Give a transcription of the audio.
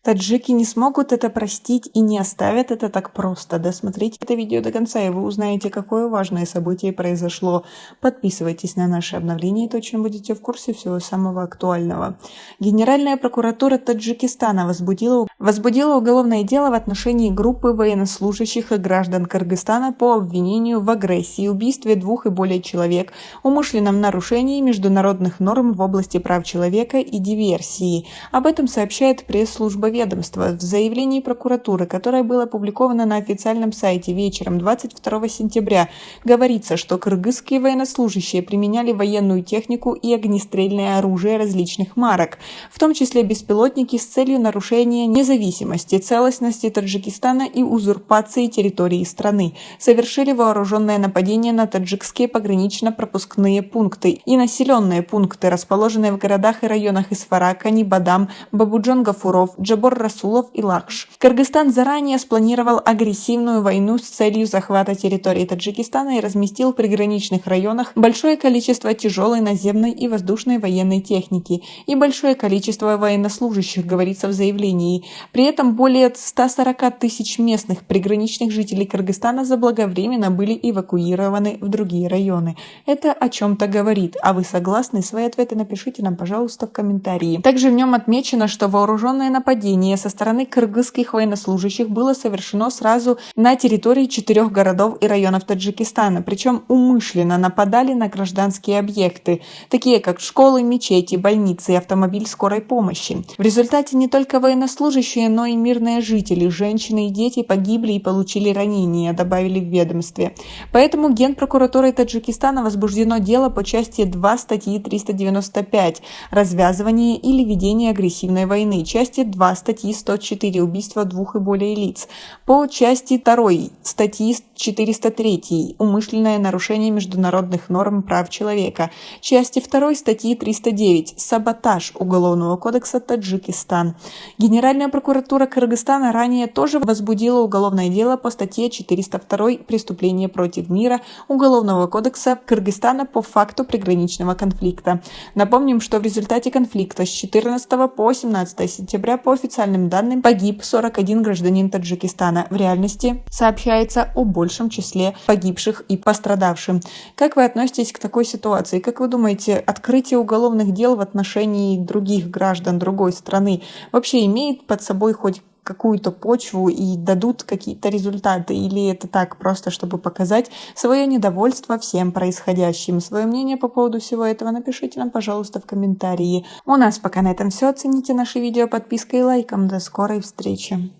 Таджики не смогут это простить и не оставят это так просто. Досмотрите это видео до конца, и вы узнаете, какое важное событие произошло. Подписывайтесь на наши обновления, и точно будете в курсе всего самого актуального. Генеральная прокуратура Таджикистана возбудила уголовное дело в отношении группы военнослужащих и граждан Кыргызстана по обвинению в агрессии, убийстве 2 и более человек, умышленном нарушении международных норм в области прав человека и диверсии. Об этом сообщает пресс-служба ведомства. В заявлении прокуратуры, которое было опубликовано на официальном сайте вечером 22 сентября, говорится, что кыргызские военнослужащие применяли военную технику и огнестрельное оружие различных марок, в том числе беспилотники, с целью нарушения независимости, целостности Таджикистана и узурпации территории страны, совершили вооруженное нападение на таджикские погранично-пропускные пункты и населенные пункты, расположенные в городах и районах Исфара, Канибадам, Бабуджон-Гафуров, Джабор-Расулов и Лакш. Кыргызстан заранее спланировал агрессивную войну с целью захвата территории Таджикистана и разместил в приграничных районах большое количество тяжелой наземной и воздушной военной техники и большое количество военнослужащих, говорится в заявлении. При этом более 140 тысяч местных приграничных жителей Кыргызстана заблаговременно были эвакуированы в другие районы. Это о чем-то говорит. А вы согласны? Свои ответы напишите нам, пожалуйста, в комментарии. Также в нем отмечено, что вооруженное нападение со стороны кыргызских военнослужащих было совершено сразу на территории 4 городов и районов Таджикистана, причем умышленно нападали на гражданские объекты, такие как школы, мечети, больницы и автомобиль скорой помощи. В результате не только военнослужащие, но и мирные жители, женщины и дети погибли и получили ранения, добавили в ведомстве. Поэтому Генпрокуратурой Таджикистана возбуждено дело по части 2 статьи 395 «Развязывание или ведение агрессивной войны», части 2 статьи 104 «Убийство 2 и более лиц», по части 2 статьи 403 «Умышленное нарушение международных норм прав человека», части 2 статьи 309 «Саботаж» Уголовного кодекса Таджикистан. Генеральная прокуратура Кыргызстана ранее тоже возбудила уголовное дело по статье 402 «Преступление против мира» Уголовного кодекса Кыргызстана по факту приграничного конфликта. Напомним, что в результате конфликта с 14 по 17 сентября по официальным данным погиб 41 гражданин Таджикистана. В реальности сообщается о большем числе погибших и пострадавших. Как вы относитесь к такой ситуации? Как вы думаете, открытие уголовных дел в отношении других граждан другой страны вообще имеет под собой хоть какую-то почву и дадут какие-то результаты? Или это так, просто чтобы показать свое недовольство всем происходящим? Свое мнение по поводу всего этого напишите нам, пожалуйста, в комментарии. У нас пока на этом все. Оцените наши видео подпиской и лайком. До скорой встречи!